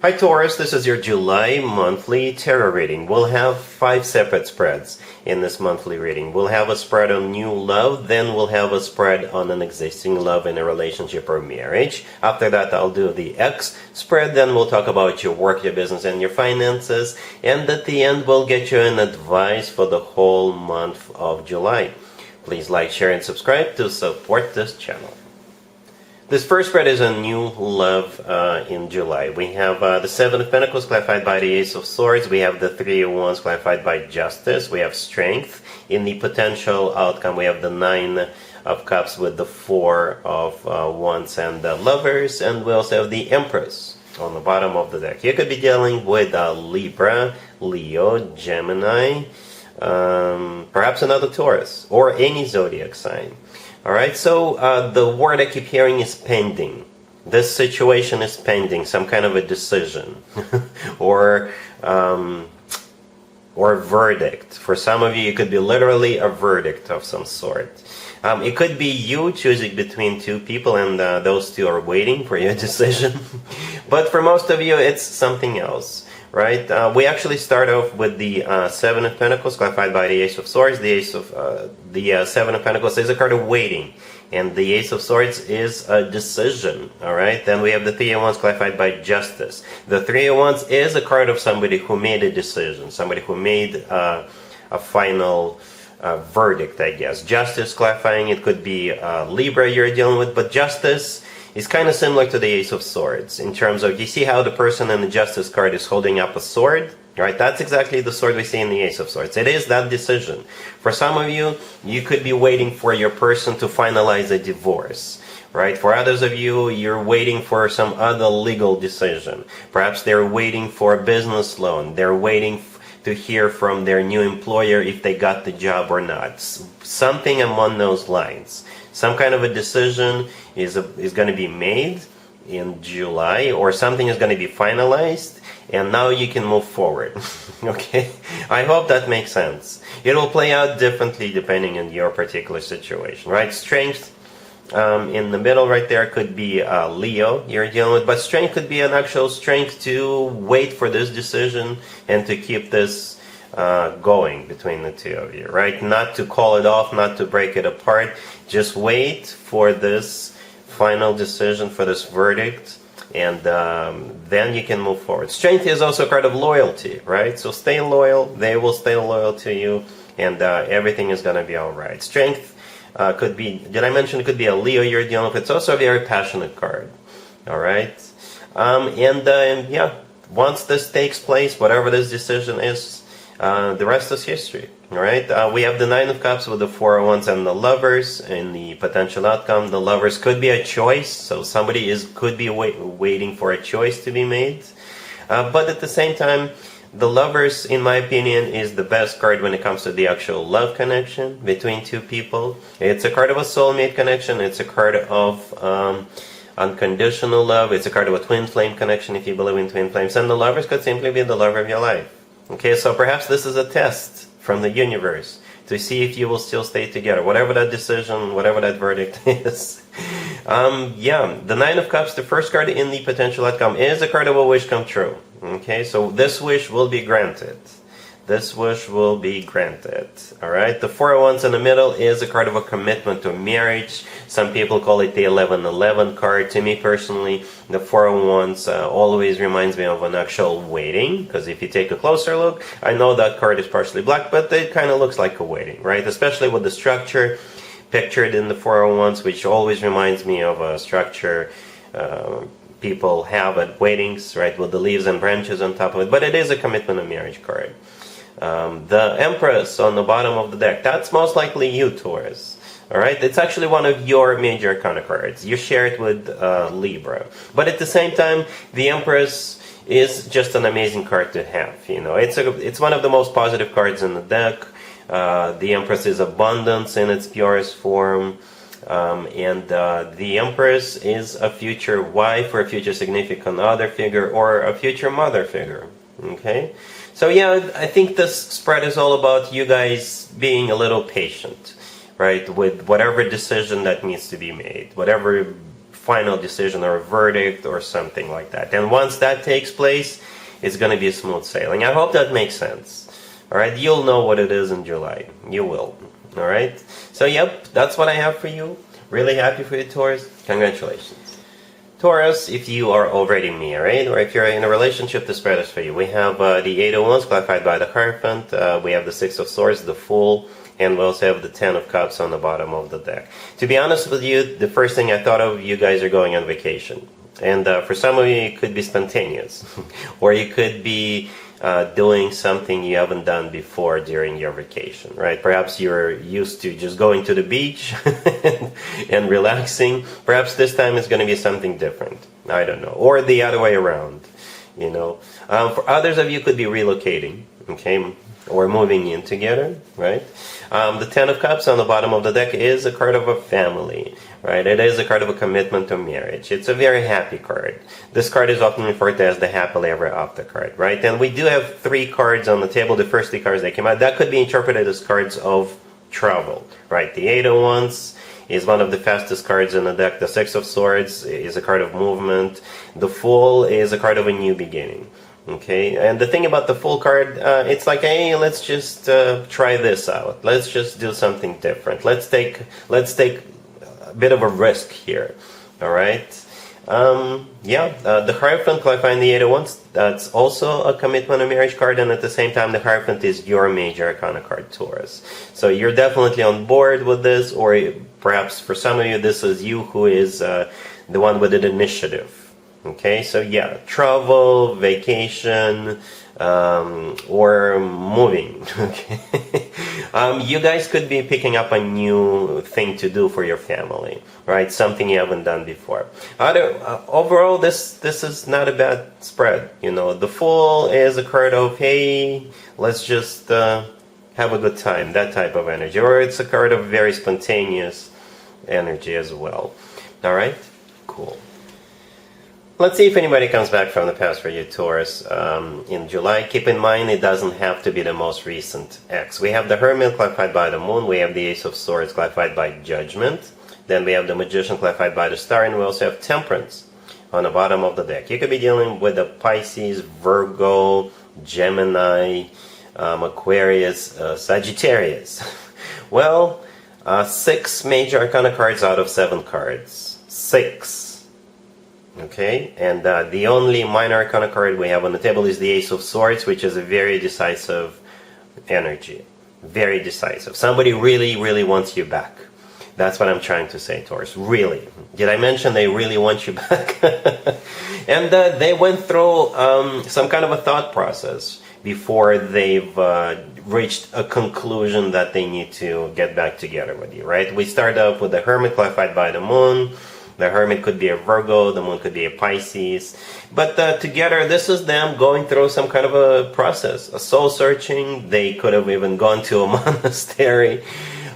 Hi Taurus, this is your July monthly tarot reading. We'll have 5 separate spreads in this monthly reading. We'll have a spread on new love, then we'll have a spread on an existing love in a relationship or marriage. After that, I'll do the X spread, then we'll talk about your work, your business, and your finances. And at the end, we'll get you an advice for the whole month of July. Please like, share, and subscribe to support this channel. This first spread is a new love in July. We have the Seven of Pentacles clarified by the Ace of Swords. We have the Three of Wands clarified by Justice. We have Strength. In the potential outcome, we have the Nine of Cups with the Four of Wands and the Lovers. And we also have the Empress on the bottom of the deck. You could be dealing with Libra, Leo, Gemini, perhaps another Taurus, or any zodiac sign. Alright, so the word I keep hearing is pending. This situation is pending, some kind of a decision or verdict. For some of you, it could be literally a verdict of some sort. It could be you choosing between two people and those two are waiting for your decision. But for most of you, it's something else. Right? We actually start off with the Seven of Pentacles, clarified by the Ace of Swords. The Seven of Pentacles is a card of waiting, and the Ace of Swords is a decision. All right. Then we have the Three of Wands, clarified by Justice. The Three of Wands is a card of somebody who made a decision, somebody who made a final verdict, I guess. Justice clarifying, it could be Libra you're dealing with, but Justice is kind of similar to the Ace of Swords in terms of, you see how the person in the Justice card is holding up a sword? Right? That's exactly the sword we see in the Ace of Swords. It is that decision. For some of you, you could be waiting for your person to finalize a divorce. Right? For others of you, you're waiting for some other legal decision. Perhaps they're waiting for a business loan. They're waiting to hear from their new employer if they got the job or not. Something among those lines. Some kind of a decision is going to be made in July, or something is going to be finalized, and now you can move forward. Okay? I hope that makes sense. It will play out differently depending on your particular situation, right? Strength in the middle right there could be Leo you're dealing with, but strength could be an actual strength to wait for this decision and to keep this going between the two of you, right? Not to call it off, not to break it apart. Just wait for this final decision, for this verdict, and then you can move forward. Strength is also a card of loyalty, right? So stay loyal, they will stay loyal to you, and everything is going to be all right. Strength could be, did I mention it could be a Leo you're dealing with? It's also a very passionate card, all right? Yeah, once this takes place, whatever this decision is, the rest is history. All right. We have the Nine of Cups with the Four of Wands and the Lovers in the potential outcome. The Lovers could be a choice, so somebody could be waiting for a choice to be made. But at the same time, the Lovers, in my opinion, is the best card when it comes to the actual love connection between two people. It's a card of a soulmate connection. It's a card of unconditional love. It's a card of a twin flame connection if you believe in twin flames. And the Lovers could simply be the lover of your life. Okay, so perhaps this is a test from the universe to see if you will still stay together, whatever that decision, whatever that verdict is. Yeah, the Nine of Cups, the first card in the potential outcome, is a card of a wish come true. Okay, so this wish will be granted. This wish will be granted. Alright, the Four of Wands in the middle is a card of a commitment to marriage. Some people call it the 11-11 card. To me personally, the Four of Wands always reminds me of an actual waiting, because if you take a closer look, I know that card is partially black, but it kind of looks like a waiting, right? Especially with the structure pictured in the Four of Wands, which always reminds me of a structure people have at weddings, right, with the leaves and branches on top of it. But it is a commitment to marriage card. The Empress on the bottom of the deck, that's most likely you, Taurus. Alright, it's actually one of your major arcana cards. You share it with Libra. But at the same time, the Empress is just an amazing card to have. You know, it's one of the most positive cards in the deck. The Empress is abundance in its purest form. The Empress is a future wife or a future significant other figure or a future mother figure. Okay? So yeah, I think this spread is all about you guys being a little patient, right, with whatever decision that needs to be made, whatever final decision or a verdict or something like that. And once that takes place, it's going to be smooth sailing. I hope that makes sense. All right, you'll know what it is in July. You will. All right. So, yep, that's what I have for you. Really happy for you, Taurus. Congratulations. Taurus, if you are already married, or if you're in a relationship, this spread is for you. We have the Eight of Wands clarified by the Hierophant. We have the Six of Swords, the Fool, and we also have the Ten of Cups on the bottom of the deck. To be honest with you, the first thing I thought of, you guys are going on vacation. And for some of you, it could be spontaneous. Or you could be doing something you haven't done before during your vacation, right? Perhaps you're used to just going to the beach and relaxing. Perhaps this time it's going to be something different. I don't know. Or the other way around, you know. For others of you, could be relocating, okay? Or moving in together, right? The Ten of Cups on the bottom of the deck is a card of a family, right? It is a card of a commitment to marriage. It's a very happy card. This card is often referred to as the happily ever after card, right? And we do have 3 cards on the table. The first 3 cards that came out, that could be interpreted as cards of travel, right? The Eight of Wands is one of the fastest cards in the deck. The Six of Swords is a card of movement. The Fool is a card of a new beginning. Okay, and the thing about the Fool card, it's like, hey, let's just try this out. Let's just do something different. Let's take a bit of a risk here. All right. The Hierophant clarifying the Eight of Wands, that's also a commitment to marriage card, and at the same time, the Hierophant is your major arcana card, Taurus. So you're definitely on board with this, or perhaps for some of you, this is you who is the one with the initiative. Okay, so yeah, travel, vacation, or moving. Okay, you guys could be picking up a new thing to do for your family, right? Something you haven't done before. Overall, this is not a bad spread. You know, the Fool is a card of, hey, let's just have a good time, that type of energy, or it's a card of very spontaneous energy as well. All right, cool. Let's see if anybody comes back from the past for you, Taurus, in July. Keep in mind, it doesn't have to be the most recent ex. We have the Hermit clarified by the Moon. We have the Ace of Swords clarified by Judgment. Then we have the Magician clarified by the Star. And we also have Temperance on the bottom of the deck. You could be dealing with the Pisces, Virgo, Gemini, Aquarius, Sagittarius. Well, 6 major arcana cards out of 7 cards. 6. Okay, and the only minor arcana card we have on the table is the Ace of Swords, which is a very decisive energy. Very decisive. Somebody really, really wants you back. That's what I'm trying to say, Taurus. Really. Did I mention they really want you back? And they went through some kind of a thought process before they've reached a conclusion that they need to get back together with you, right? We start off with the Hermit clarified by the Moon. The Hermit could be a Virgo, the Moon could be a Pisces. But together, this is them going through some kind of a process, a soul searching. They could have even gone to a monastery.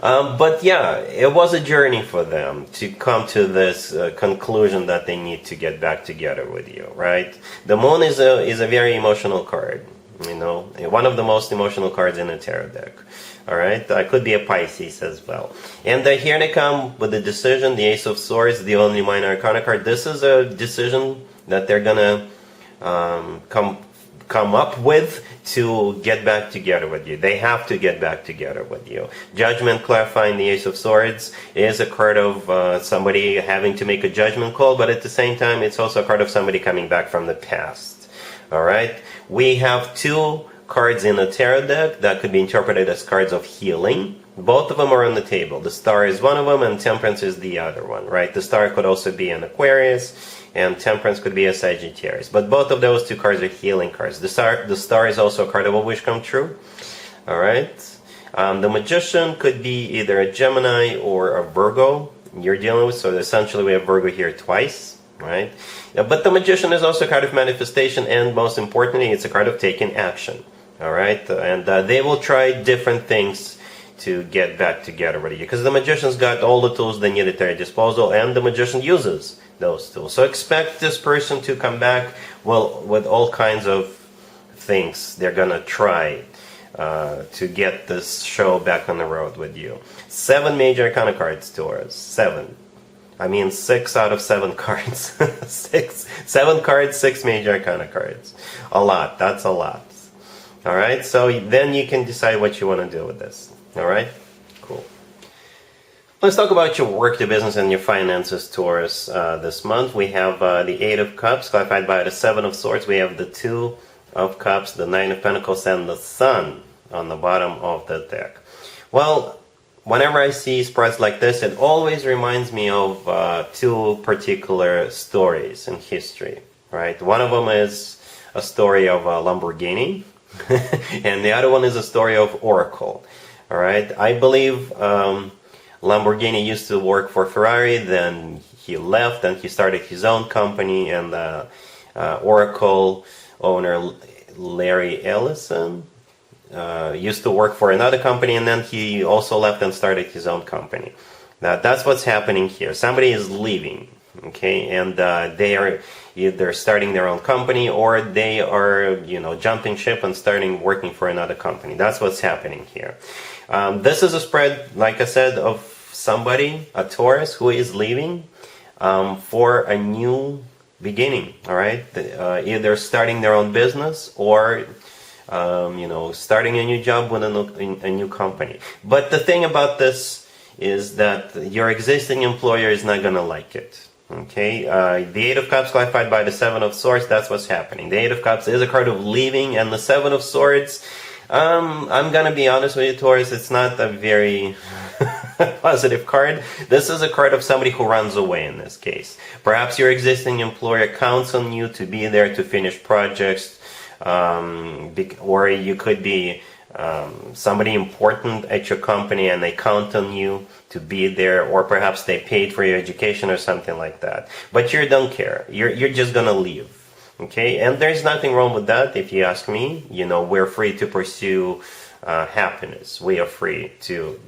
But yeah, it was a journey for them to come to this conclusion that they need to get back together with you, right? The Moon is a very emotional card, you know, one of the most emotional cards in a tarot deck. All right, could be a Pisces as well. And here they come with the decision, the Ace of Swords, the only minor arcana card. This is a decision that they're gonna come up with to get back together with you. They have to get back together with you. Judgment clarifying the Ace of Swords is a card of somebody having to make a judgment call, but at the same time, it's also a card of somebody coming back from the past. All right, we have 2 cards in a tarot deck that could be interpreted as cards of healing. Both of them are on the table. The Star is one of them and Temperance is the other one, right? The Star could also be an Aquarius and Temperance could be a Sagittarius. But both of those 2 cards are healing cards. The Star is also a card of a wish come true. All right. The Magician could be either a Gemini or a Virgo you're dealing with. So essentially we have Virgo here twice, right? But the Magician is also a card of manifestation, and most importantly, it's a card of taking action. All right, and they will try different things to get back together with you, because the Magician's got all the tools they need at their disposal, and the Magician uses those tools. So expect this person to come back, well, with all kinds of things they're gonna try to get this show back on the road with you. 7 major arcana cards, Taurus. 7. I mean 6 out of 7 cards. 7 cards, 6 major arcana cards. A lot. That's a lot. Alright, so then you can decide what you want to do with this. Alright? Cool. Let's talk about your work, your business, and your finances, Taurus. This month we have the 8 of Cups, clarified by the 7 of Swords. We have the 2 of Cups, the 9 of Pentacles, and the Sun on the bottom of the deck. Well, whenever I see spreads like this, it always reminds me of 2 particular stories in history, right? One of them is a story of Lamborghini, and the other one is a story of Oracle, all right? I believe Lamborghini used to work for Ferrari, then he left and he started his own company, and Oracle owner Larry Ellison used to work for another company, and then he also left and started his own company. Now that's what's happening here. Somebody is leaving, okay, and they are either starting their own company or they are, jumping ship and starting working for another company. That's what's happening here. This is a spread, like I said, of somebody, a Taurus, who is leaving for a new beginning, all right? Either starting their own business or, starting a new job with a new company. But the thing about this is that your existing employer is not going to like it, okay? The 8 of Cups clarified by the 7 of Swords, that's what's happening. The 8 of Cups is a card of leaving, and the 7 of Swords, I'm going to be honest with you, Taurus, it's not a very positive card. This is a card of somebody who runs away in this case. Perhaps your existing employer counts on you to be there to finish projects, or you could be somebody important at your company and they count on you to be there, or perhaps they paid for your education or something like that. But you don't care. You're just going to leave. Okay, and there's nothing wrong with that, if you ask me. We're free to pursue happiness. We are free to,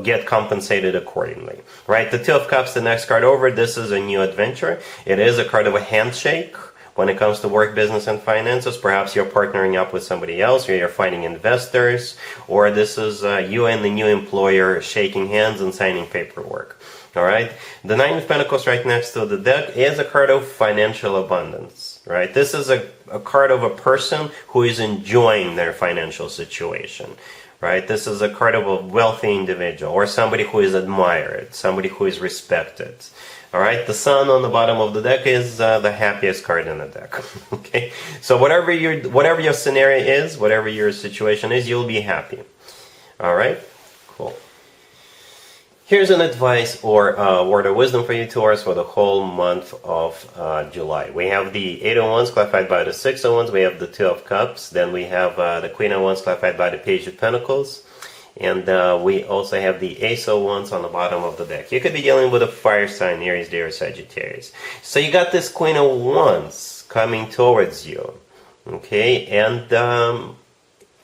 get compensated accordingly, right? The 2 of Cups, the next card over, this is a new adventure. It is a card of a handshake when it comes to work, business, and finances. Perhaps you're partnering up with somebody else, or you're finding investors, or this is you and the new employer shaking hands and signing paperwork. All right, the 9 of Pentacles right next to the deck is a card of financial abundance, right? This is a card of a person who is enjoying their financial situation, right? This is a card of a wealthy individual, or somebody who is admired, somebody who is respected. All right, the Sun on the bottom of the deck is the happiest card in the deck. Okay, so whatever your scenario is, whatever your situation is, you'll be happy. All right, cool. Here's an advice or word of wisdom for you, Taurus, for the whole month of July. We have the 8 of Wands clarified by the 6 of Wands. We have the 2 of Cups. Then we have the Queen of Wands clarified by the Page of Pentacles. And we also have the Ace of Wands on the bottom of the deck. You could be dealing with a fire sign, Aries, Leo, Sagittarius. So you got this Queen of Wands coming towards you. Okay, and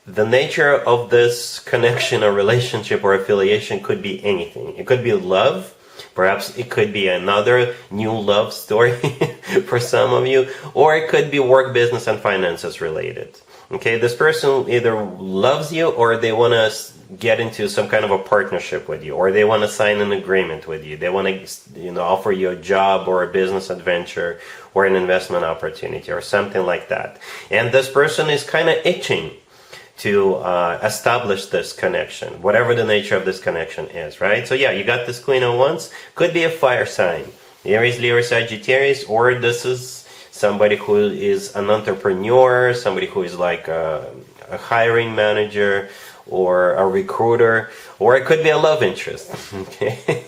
the nature of this connection or relationship or affiliation could be anything. It could be love. Perhaps it could be another new love story for some of you. Or it could be work, business, and finances related. Okay, this person either loves you, or they want to get into some kind of a partnership with you, or they want to sign an agreement with you. They want to, offer you a job or a business adventure or an investment opportunity or something like that. And this person is kind of itching to establish this connection, whatever the nature of this connection is, right? So yeah, you got this Queen of Wands. Could be a fire sign, Aries, Leo, Sagittarius, or this is somebody who is an entrepreneur, somebody who is like a hiring manager or a recruiter, or it could be a love interest. Okay.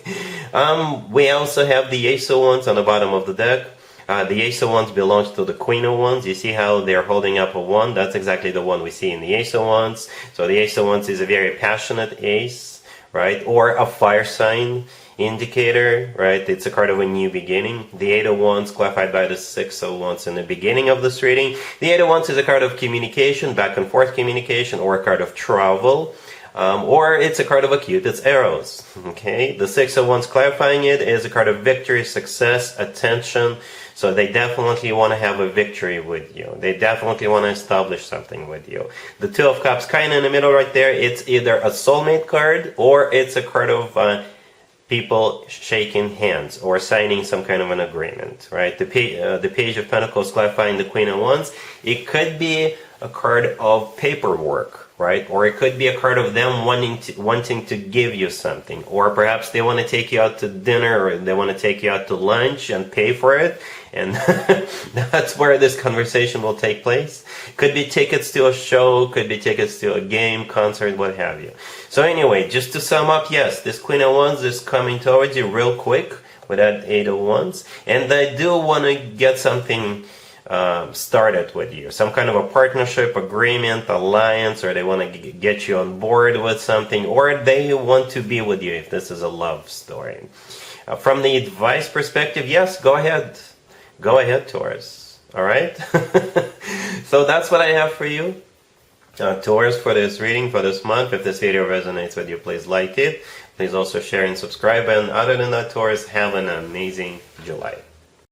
We also have the Ace of Wands on the bottom of the deck. The Ace of Wands belongs to the Queen of Wands. You see how they're holding up a wand? That's exactly the one we see in the Ace of Wands. So the Ace of Wands is a very passionate ace, right? Or a fire sign indicator, right? It's a card of a new beginning. The 8 of Wands clarified by the 6 of Wands in the beginning of this reading. The 8 of Wands is a card of communication, back and forth communication, or a card of travel. Or it's a card of a Cupid's arrows. Okay, the 6 of Wands clarifying it is a card of victory, success, attention. So they definitely want to have a victory with you. They definitely want to establish something with you. The 2 of Cups kind of in the middle right there. It's either a soulmate card or it's a card of people shaking hands or signing some kind of an agreement, right? The Page of Pentacles clarifying the Queen of Wands. It could be a card of paperwork, right? Or it could be a card of them wanting to give you something, or perhaps they want to take you out to dinner, or they want to take you out to lunch and pay for it, and that's where this conversation will take place. Could be tickets to a show, could be tickets to a game, concert, what have you. So anyway, just to sum up, yes, this Queen of Wands is coming towards you real quick with that Eight of Wands, and they do want to get something started with you, some kind of a partnership, agreement, alliance, or they want to get you on board with something, or they want to be with you if this is a love story. From the advice perspective, yes, go ahead, Taurus. All right. So that's what I have for you, Taurus, for this reading for this month. If this video resonates with you, please like it. Please also share and subscribe. And other than that, Taurus, have an amazing July.